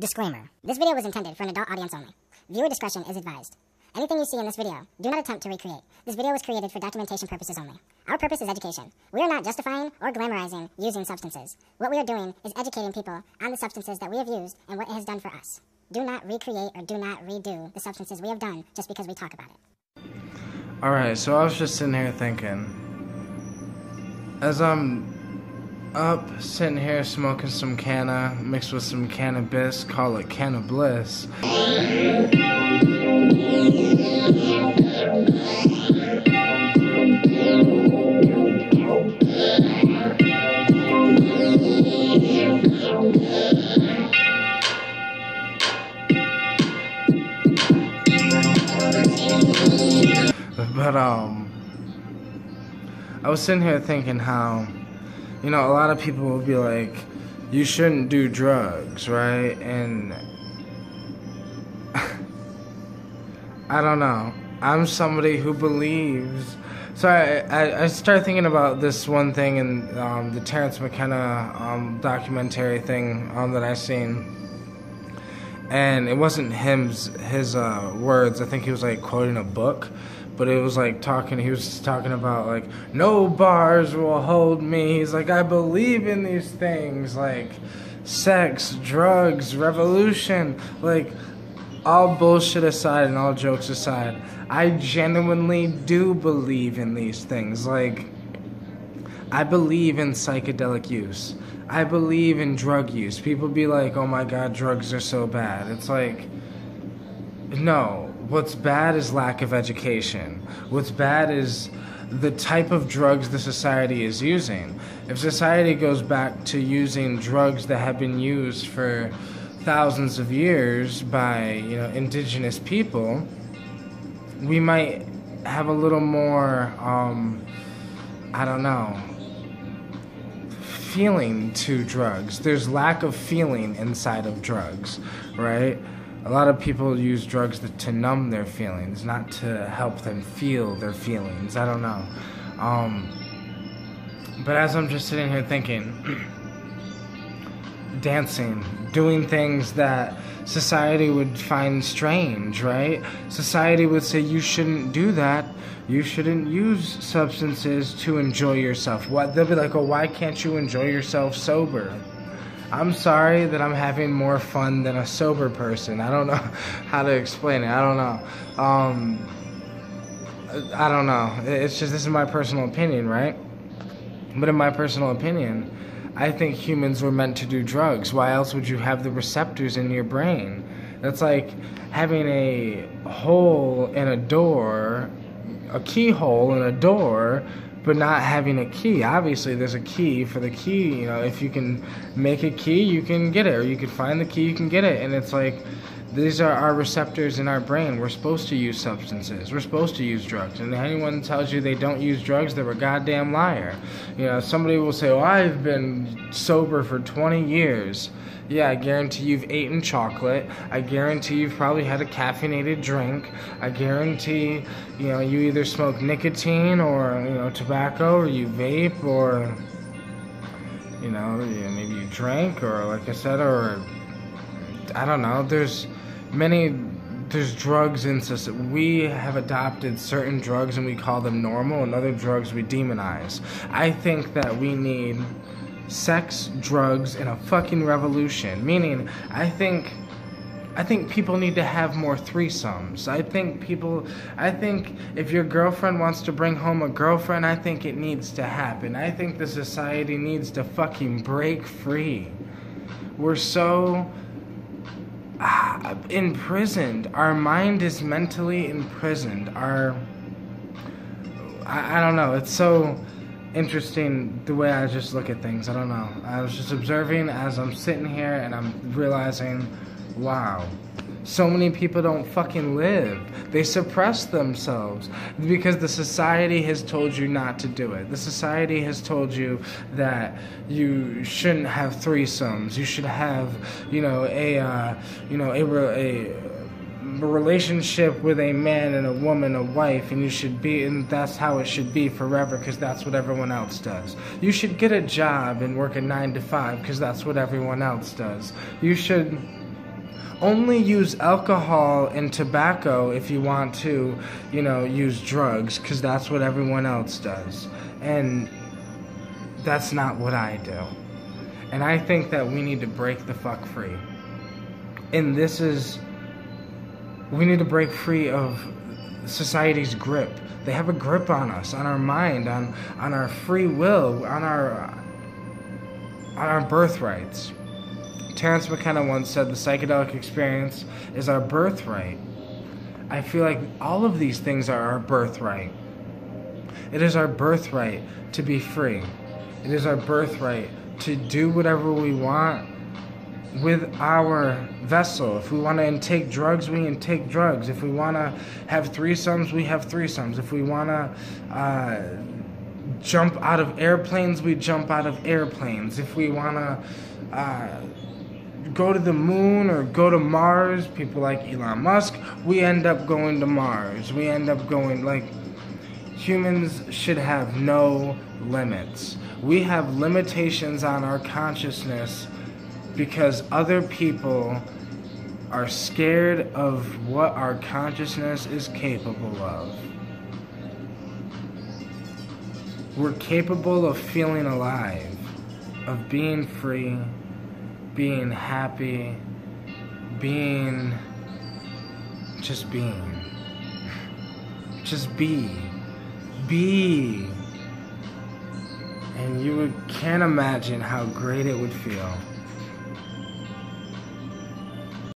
Disclaimer. This video was intended for an adult audience only. Viewer discretion is advised. Anything you see in this video, do not attempt to recreate. This video was created for documentation purposes only. Our purpose is education. We are not justifying or glamorizing using substances. What we are doing is educating people on the substances that we have used and what it has done for us. Do not recreate or do not redo the substances we have done just because we talk about it. Alright, so I was just sitting here thinking, as I'm up, sitting here smoking some canna, mixed with some cannabis, call it canna bliss. But, I was sitting here thinking how, you know, a lot of people will be like, you shouldn't do drugs, right? And I don't know. I'm somebody who believes. So I started thinking about this one thing in the Terence McKenna documentary thing that I seen. And it wasn't his words. I think he was like quoting a book. But it was like he was talking about like, no bars will hold me. He's like, I believe in these things, like sex, drugs, revolution, like all bullshit aside and all jokes aside, I genuinely do believe in these things. Like, I believe in psychedelic use. I believe in drug use. People be like, oh my God, drugs are so bad. It's like, no. What's bad is lack of education. What's bad is the type of drugs the society is using. If society goes back to using drugs that have been used for thousands of years by, you know, indigenous people, we might have a little more, I don't know, feeling to drugs. There's lack of feeling inside of drugs, right? A lot of people use drugs to numb their feelings, not to help them feel their feelings. I don't know. But as I'm just sitting here thinking, dancing, doing things that society would find strange, right? Society would say you shouldn't do that. You shouldn't use substances to enjoy yourself. What? They'll be like, oh, why can't you enjoy yourself sober? I'm sorry that I'm having more fun than a sober person. I don't know how to explain it. I don't know. I don't know. It's just, this is my personal opinion, right? But in my personal opinion, I think humans were meant to do drugs. Why else would you have the receptors in your brain? That's like having a hole in a door, a keyhole in a door, but not having a key. Obviously, there's a key for the key. You know, if you can make a key, you can get it. Or you can find the key, you can get it. And it's like, these are our receptors in our brain. We're supposed to use substances. We're supposed to use drugs. And anyone tells you they don't use drugs, they're a goddamn liar. You know, somebody will say, oh, I've been sober for 20 years. Yeah, I guarantee you've eaten chocolate. I guarantee you've probably had a caffeinated drink. I guarantee, you know, you either smoke nicotine or, you know, tobacco, or you vape, or, you know, maybe you drink, or like I said, or, I don't know, there's drugs in society. We have adopted certain drugs and we call them normal, and other drugs we demonize. I think that we need sex, drugs, and a fucking revolution. Meaning, I think people need to have more threesomes. I think if your girlfriend wants to bring home a girlfriend, I think it needs to happen. I think the society needs to fucking break free. We're so imprisoned. Our mind is mentally imprisoned. I don't know, it's so interesting the way I just look at things. I don't know. I was just observing as I'm sitting here and I'm realizing, wow, so many people don't fucking live. They suppress themselves because the society has told you not to do it. The society has told you that you shouldn't have threesomes. You should have, you know, a relationship with a man and a woman, a wife, and you should be, and that's how it should be forever because that's what everyone else does. You should get a job and work a 9 to 5 because that's what everyone else does. You should only use alcohol and tobacco if you want to, use drugs, because that's what everyone else does. And that's not what I do. And I think that we need to break the fuck free. And we need to break free of society's grip. They have a grip on us, on our mind, on our free will, on our birthrights. Terence McKenna once said the psychedelic experience is our birthright. I feel like all of these things are our birthright. It is our birthright to be free. It is our birthright to do whatever we want with our vessel. If we want to intake drugs, we intake drugs. If we want to have threesomes, we have threesomes. If we want to jump out of airplanes, we jump out of airplanes. If we want to go to the moon or go to Mars, people like Elon Musk, we end up going to Mars. We end up going, humans should have no limits. We have limitations on our consciousness because other people are scared of what our consciousness is capable of. We're capable of feeling alive, of being free, being happy, just be. And you can't imagine how great it would feel